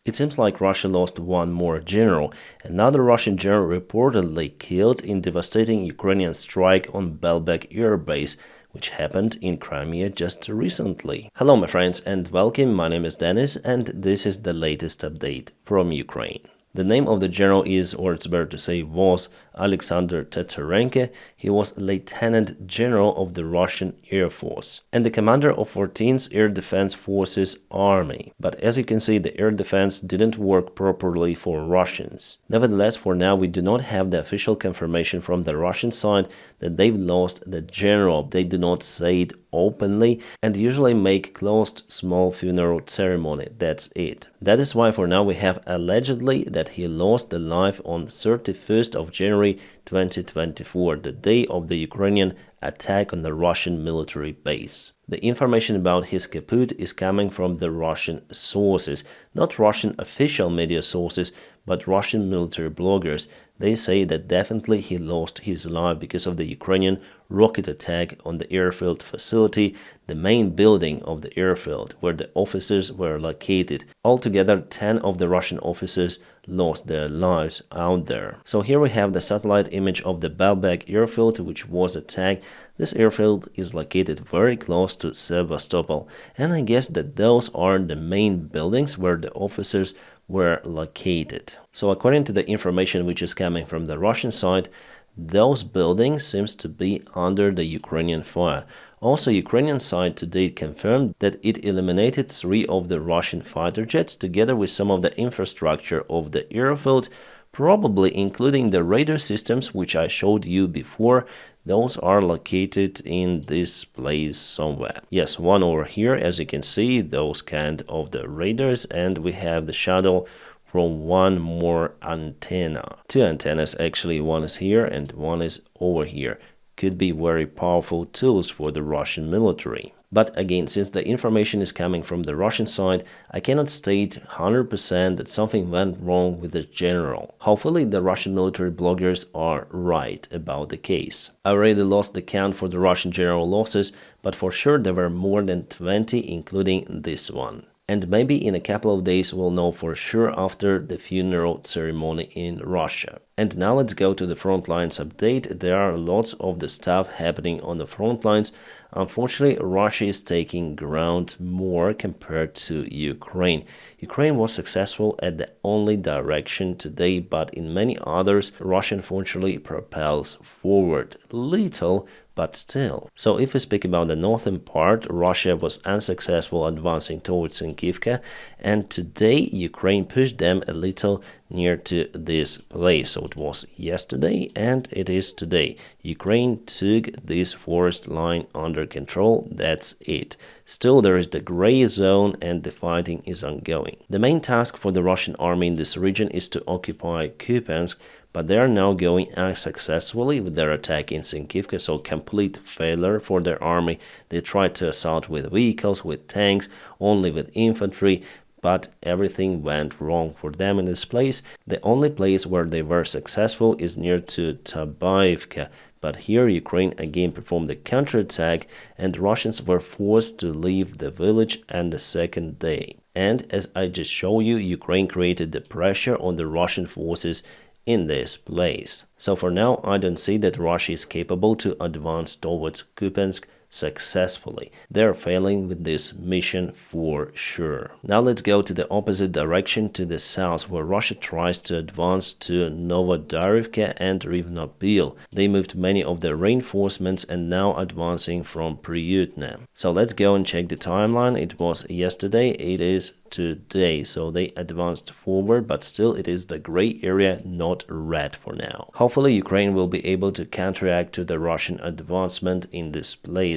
It seems like Russia lost one more general. Another Russian general reportedly killed in devastating Ukrainian strike on Belbek air base, which happened in Crimea just recently. Hello my friends and welcome, my name is Dennis and this is the latest update from Ukraine. The name of the general is, or it's better to say was, Alexander Tetarenko. He was Lieutenant General of the Russian Air Force and the commander of 14th Air Defense Forces Army. But as you can see, the air defense didn't work properly for Russians. Nevertheless, for now, we do not have the official confirmation from the Russian side that they've lost the general. They do not say it openly and usually make closed small funeral ceremony. That's it. That is why for now we have allegedly that he lost the life on 31st of January 2024, the day of the Ukrainian attack on the Russian military base. The information about his kaput is coming from the Russian sources, not Russian official media sources, but Russian military bloggers. They say that definitely he lost his life because of the Ukrainian rocket attack on the airfield facility, the main building of the airfield where the officers were located. Altogether, 10 of the Russian officers lost their lives out there. So here we have the satellite image of the Belbek airfield, which was attacked. This airfield is located very close to Sevastopol, and I guess that those are the main buildings where the officers were located. So according to the information which is coming from the Russian side, those buildings seems to be under the Ukrainian fire. Also, Ukrainian side today confirmed that it eliminated 3 of the Russian fighter jets together with some of the infrastructure of the airfield, probably including the radar systems which I showed you before. Those are located in this place somewhere. Yes, one over here, as you can see, those kind of the radars, and we have the shadow from one more antenna. 2 antennas actually, one is here and one is over here. Could be very powerful tools for the Russian military. But again, since the information is coming from the Russian side, I cannot state 100% that something went wrong with the general. Hopefully the Russian military bloggers are right about the case. I already lost the count for the Russian general losses, but for sure there were more than 20, including this one. And maybe in a couple of days we'll know for sure after the funeral ceremony in Russia. And now let's go to the front lines update. There are lots of the stuff happening on the front lines. Unfortunately, Russia is taking ground more compared to Ukraine. Ukraine was successful at the only direction today, but in many others, Russia unfortunately propels forward little, but still. So if we speak about the northern part, Russia was unsuccessful advancing towards Sinkivka, and today Ukraine pushed them a little near to this place. So it was yesterday and it is today. Ukraine took this forest line under control, that's it. Still there is the gray zone and the fighting is ongoing. The main task for the Russian army in this region is to occupy Kupiansk, but they are now going unsuccessfully with their attack in Sinkivka, so complete failure for their army. They tried to assault with vehicles, with tanks, only with infantry, but everything went wrong for them in this place. The only place where they were successful is near to Davydov, but here Ukraine again performed a counterattack and Russians were forced to leave the village on the second day. And as I just showed you, Ukraine created the pressure on the Russian forces in this place. So for now, I don't see that Russia is capable to advance towards Kupiansk successfully. They're failing with this mission for sure. Now let's go to the opposite direction, to the south, where Russia tries to advance to Novodarivka and Rivnopil. They moved many of their reinforcements and now advancing from Priyutne. So let's go and check the timeline. It was yesterday, it is today. So they advanced forward, but still it is the gray area, not red for now. Hopefully Ukraine will be able to counteract to the Russian advancement in this place.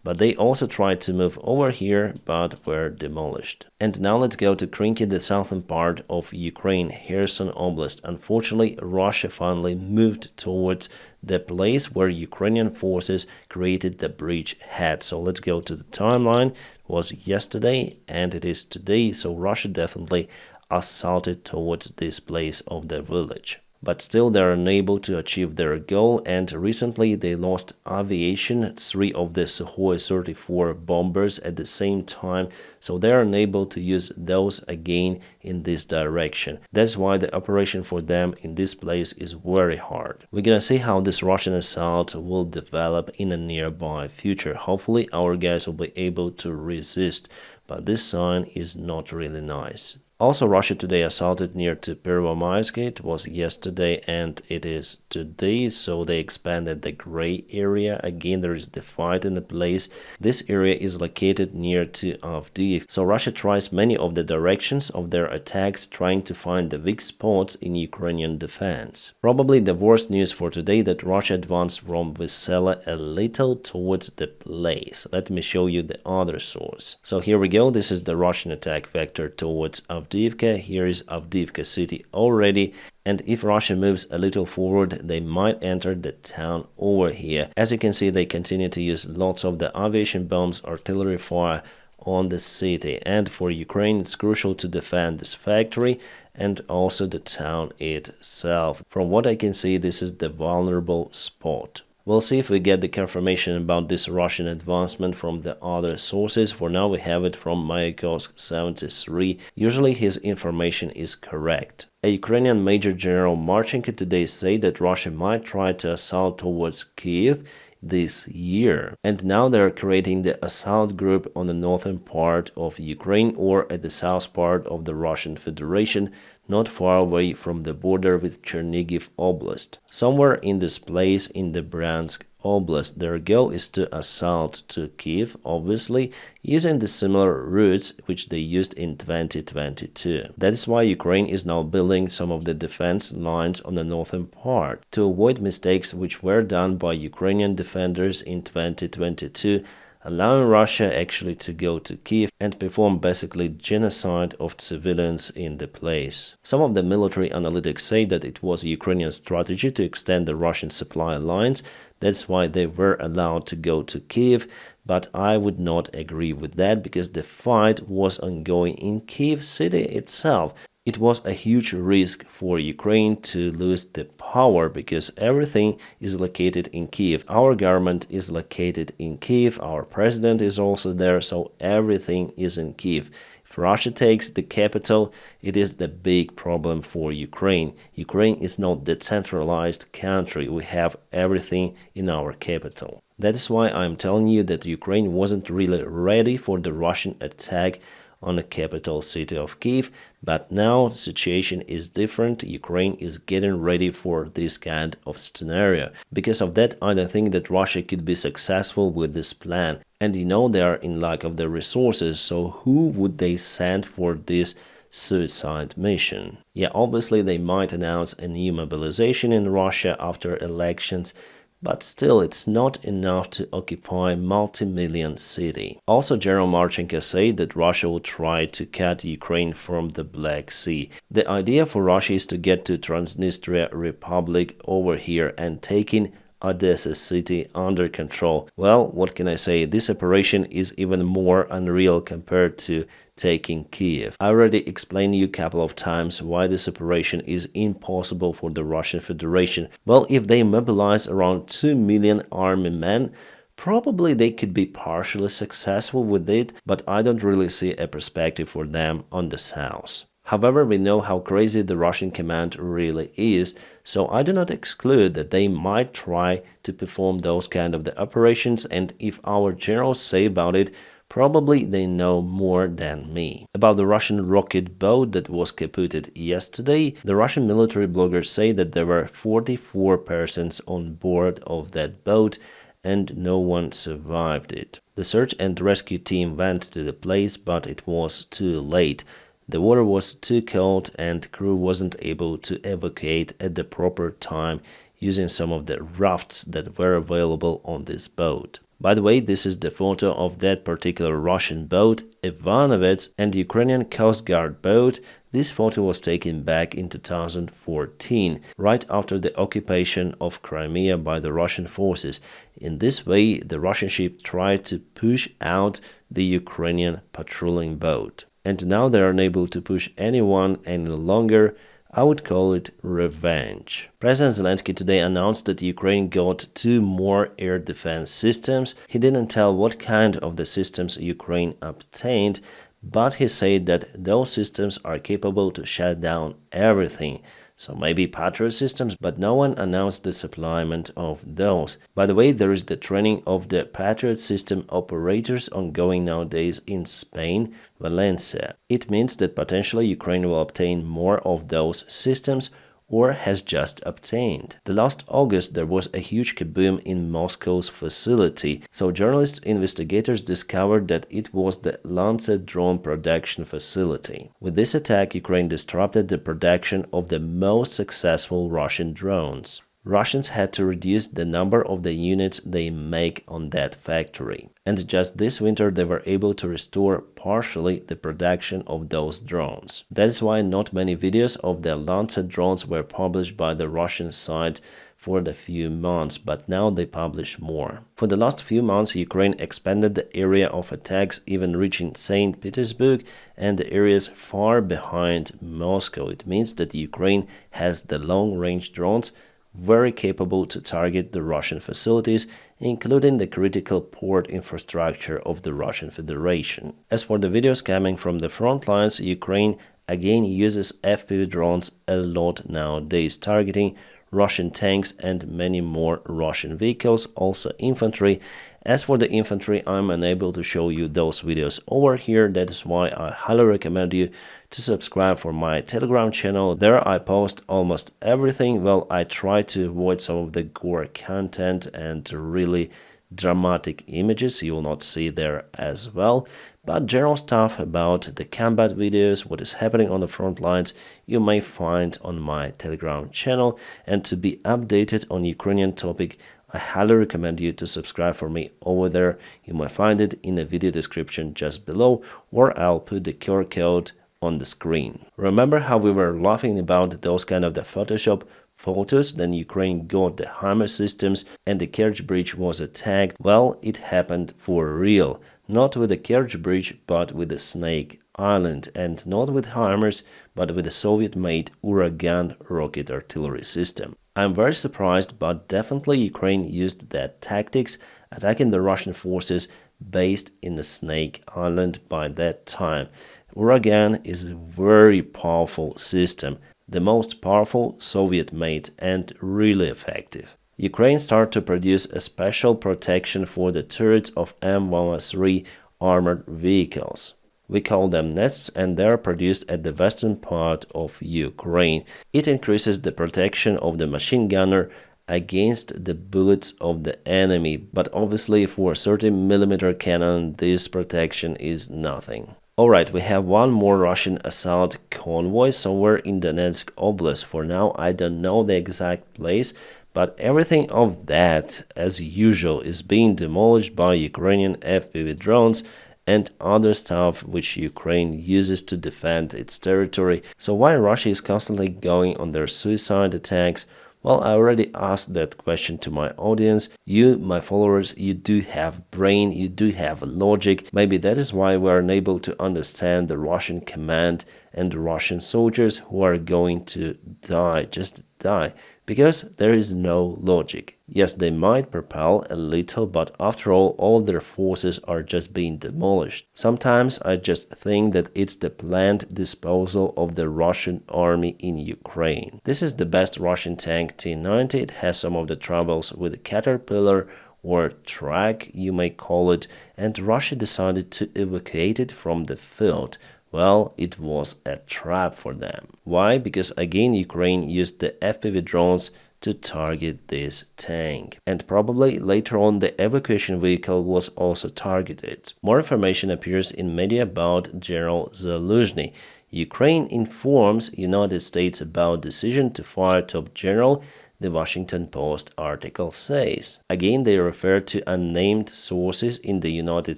But they also tried to move over here, but were demolished. And now let's go to Crimea, the southern part of Ukraine, Kherson Oblast. Unfortunately, Russia finally moved towards the place where Ukrainian forces created the bridgehead. So let's go to the timeline. It was yesterday and it is today. So Russia definitely assaulted towards this place of the village. but still they are unable to achieve their goal, and recently they lost Aviation, 3 of the Sukhoi 34 bombers at the same time, so they are unable to use those again in this direction. That's why the operation for them in this place is very hard. We're gonna see how this Russian assault will develop in the nearby future. Hopefully our guys will be able to resist, but this sign is not really nice. Also, Russia today assaulted near to Pervomaisk. It was yesterday and it is today, so they expanded the gray area. Again, there is the fight in the place. This area is located near to Avdiivka, so Russia tries many of the directions of their attacks, trying to find the weak spots in Ukrainian defense. Probably the worst news for today that Russia advanced from Vysela a little towards the place. Let me show you the other source. So here we go. This is the Russian attack vector towards Avdiivka. Here is Avdiivka city already, and if Russia moves a little forward, they might enter the town over here. As you can see, they continue to use lots of the aviation bombs, artillery fire on the city, and for Ukraine it's crucial to defend this factory and also the town itself. From what I can see, this is the vulnerable spot. We'll see if we get the confirmation about this Russian advancement from the other sources. For now, we have it from Mayakovsk 73. Usually his information is correct. A Ukrainian Major General Marchenko today said that Russia might try to assault towards Kyiv this year. And now they are creating the assault group on the northern part of Ukraine or at the south part of the Russian Federation, not far away from the border with Chernihiv Oblast. Somewhere in this place in the Bryansk Oblast, their goal is to assault to Kyiv, obviously, using the similar routes which they used in 2022. That is why Ukraine is now building some of the defense lines on the northern part, to avoid mistakes which were done by Ukrainian defenders in 2022, allowing Russia actually to go to Kyiv and perform basically genocide of civilians in the place. Some of the military analytics say that it was a Ukrainian strategy to extend the Russian supply lines. That's why they were allowed to go to Kyiv, but I would not agree with that because the fight was ongoing in Kyiv city itself. It was a huge risk for Ukraine to lose the power because everything is located in Kyiv. Our government is located in Kyiv, our president is also there, so everything is in Kyiv. If Russia takes the capital, it is the big problem for Ukraine. Ukraine is not a decentralized country. We have everything in our capital. That is why I'm telling you that Ukraine wasn't really ready for the Russian attack on the capital city of Kyiv, but now the situation is different. Ukraine is getting ready for this kind of scenario. Because of that, I don't think that Russia could be successful with this plan. And you know they are in lack of the resources, so who would they send for this suicide mission? Yeah, obviously they might announce a new mobilization in Russia after elections, but still it's not enough to occupy multi-million city. Also, General Marchenko said that Russia will try to cut Ukraine from the Black Sea. The idea for Russia is to get to Transnistria Republic over here and taking Odessa city under control. Well, what can I say? This operation is even more unreal compared to taking Kyiv. I already explained to you a couple of times why this operation is impossible for the Russian Federation. Well, if they mobilize around 2 million army men, probably they could be partially successful with it, but I don't really see a perspective for them on the south. However, we know how crazy the Russian command really is, so I do not exclude that they might try to perform those kind of the operations, and if our generals say about it, probably they know more than me. About the Russian rocket boat that was kaputted yesterday, the Russian military bloggers say that there were 44 persons on board of that boat and no one survived it. The search and rescue team went to the place, but it was too late. The water was too cold and crew wasn't able to evacuate at the proper time using some of the rafts that were available on this boat. By the way, this is the photo of that particular Russian boat, Ivanovets, and Ukrainian Coast Guard boat. This photo was taken back in 2014, right after the occupation of Crimea by the Russian forces. In this way, the Russian ship tried to push out the Ukrainian patrolling boat. And now they are unable to push anyone any longer. I would call it revenge. President Zelensky today announced that Ukraine got 2 more air defense systems. He didn't tell what kind of the systems Ukraine obtained, but he said that those systems are capable to shut down everything. So maybe Patriot systems, but no one announced the supplyment of those. By the way, there is the training of the Patriot system operators ongoing nowadays in Spain, Valencia. It means that potentially Ukraine will obtain more of those systems or has just obtained. The last August there was a huge kaboom in Moscow's facility, so journalists investigators discovered that it was the Lancet drone production facility. With this attack, Ukraine disrupted the production of the most successful Russian drones. Russians had to reduce the number of the units they make on that factory. And just this winter they were able to restore partially the production of those drones. That is why not many videos of the Lancet drones were published by the Russian side for the few months, but now they publish more. For the last few months, Ukraine expanded the area of attacks, even reaching St. Petersburg and the areas far behind Moscow. It means that Ukraine has the long-range drones very capable to target the Russian facilities, including the critical port infrastructure of the Russian Federation. As for the videos coming from the front lines, Ukraine again uses FPV drones a lot nowadays, targeting Russian tanks and many more Russian vehicles, also infantry. As for the infantry, I'm unable to show you those videos over here. That is why I highly recommend you to subscribe for my Telegram channel. There I post almost everything. Well, I try to avoid some of the gore content and really dramatic images you will not see there as well, but general stuff about the combat videos, what is happening on the front lines, you may find on my Telegram channel. And to be updated on Ukrainian topic, I highly recommend you to subscribe for me over there. You might find it in the video description just below, or I'll put the QR code on the screen. Remember how we were laughing about those kind of the Photoshop photos? Then Ukraine got the HIMARS systems and the Kerch Bridge was attacked. Well, it happened for real. Not with the Kerch Bridge, but with the Snake Island, and not with HIMARS, but with the Soviet-made Uragan rocket artillery system. I'm very surprised, but definitely Ukraine used that tactics, attacking the Russian forces based in the Snake Island by that time. Uragan is a very powerful system, the most powerful Soviet-made and really effective. Ukraine started to produce a special protection for the turrets of M113 armored vehicles. We call them nests, and they are produced at the western part of Ukraine. It increases the protection of the machine gunner against the bullets of the enemy, but obviously for a 30mm cannon this protection is nothing. Alright, we have one more Russian assault convoy somewhere in Donetsk Oblast. For now, I don't know the exact place, but everything of that, as usual, is being demolished by Ukrainian FPV drones and other stuff which Ukraine uses to defend its territory. So why Russia is constantly going on their suicide attacks? Well, I already asked that question to my audience. You, my followers, you do have brain, you do have logic. Maybe that is why we are unable to understand the Russian command and the Russian soldiers who are going to die, just die, because there is no logic. Yes, they might propel a little, but after all their forces are just being demolished. Sometimes I just think that it's the planned disposal of the Russian army in Ukraine. This is the best Russian tank T-90. It has some of the troubles with the Caterpillar or track, you may call it, and Russia decided to evacuate it from the field. Well, it was a trap for them. Why? Because again Ukraine used the FPV drones to target this tank. And probably later on the evacuation vehicle was also targeted. More information appears in media about General Zaluzhny. Ukraine informs United States about decision to fire top general, the Washington Post article says. Again, they refer to unnamed sources in the United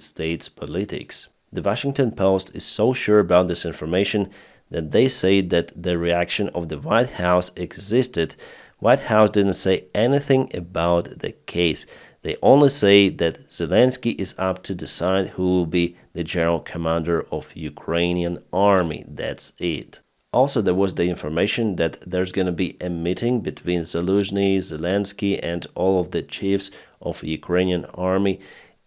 States politics. The Washington Post is so sure about this information that they say that the reaction of the White House existed. White House didn't say anything about the case. They only say that Zelensky is up to decide who will be the general commander of Ukrainian army. That's it. Also, there was the information that there's going to be a meeting between Zaluzhny, Zelensky, and all of the chiefs of the Ukrainian army,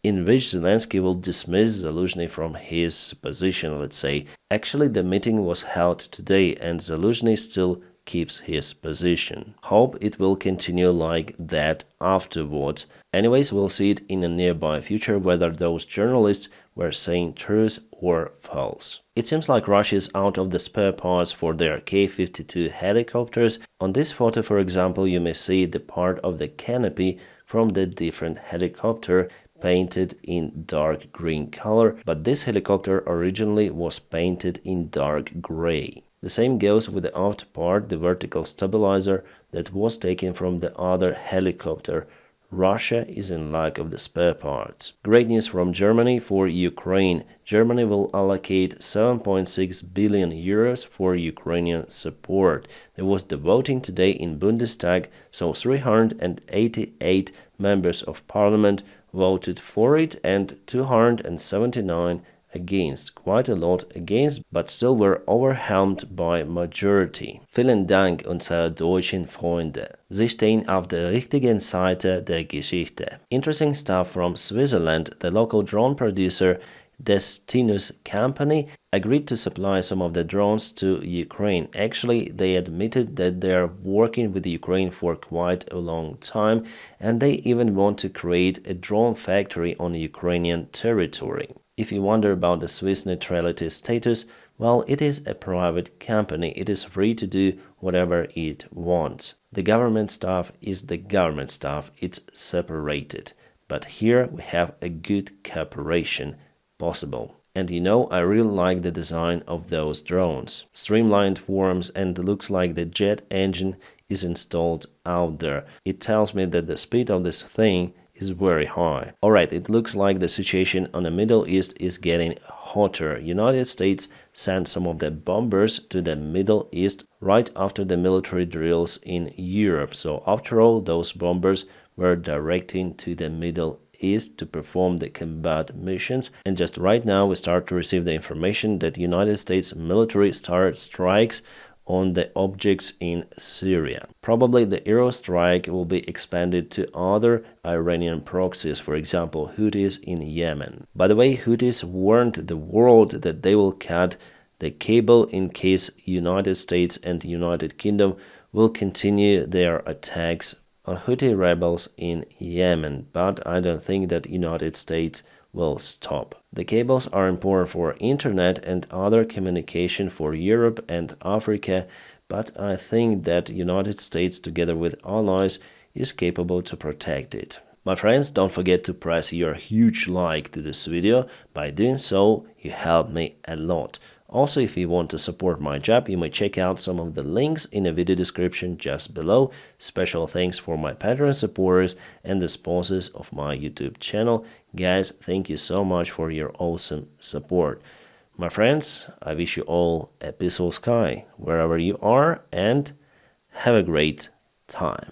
in which Zelensky will dismiss Zaluzhny from his position, let's say. Actually, the meeting was held today, and Zaluzhny still keeps his position. Hope it will continue like that afterwards. Anyways, we'll see it in the nearby future whether those journalists were saying truth or false. It seems like Russia is out of the spare parts for their K-52 helicopters. On this photo, for example, you may see the part of the canopy from the different helicopter painted in dark green color, but this helicopter originally was painted in dark gray. The same goes with the aft part, the vertical stabilizer that was taken from the other helicopter. Russia is in lack of the spare parts. Great news from Germany for Ukraine. Germany will allocate 7.6 billion euros for Ukrainian support. There was the voting today in Bundestag, so 388 members of parliament voted for it and 279 against. Quite a lot against, but still were overwhelmed by majority. Vielen Dank, unsere deutschen Freunde. Sie stehen auf der richtigen Seite der Geschichte. Interesting stuff from Switzerland. The local drone producer Destinus Company agreed to supply some of the drones to Ukraine. Actually, they admitted that they are working with Ukraine for quite a long time, and they even want to create a drone factory on Ukrainian territory. If you wonder about the Swiss neutrality status, well, it is a private company. It is free to do whatever it wants. The government stuff is the government stuff. It's separated. But here we have a good cooperation possible. And you know, I really like the design of those drones. Streamlined forms, and looks like the jet engine is installed out there. It tells me that the speed of this thing is very high. Alright, it looks like the situation on the Middle East is getting hotter. United States sent some of the bombers to the Middle East right after the military drills in Europe. So after all, those bombers were directing to the Middle East to perform the combat missions, and just right now we start to receive the information that United States military started strikes on the objects in Syria. Probably the aerostrike will be expanded to other Iranian proxies, for example Houthis in Yemen. By the way, Houthis warned the world that they will cut the cable in case United States and United Kingdom will continue their attacks on Houthi rebels in Yemen, but I don't think that United States will stop. The cables are important for internet and other communication for Europe and Africa, but I think that United States together with allies is capable to protect it. My friends, don't forget to press your huge like to this video. By doing so, you help me a lot. Also, if you want to support my job, you may check out some of the links in the video description just below. Special thanks for my Patreon supporters and the sponsors of my YouTube channel. Guys, thank you so much for your awesome support. My friends, I wish you all a peaceful sky wherever you are, and have a great time.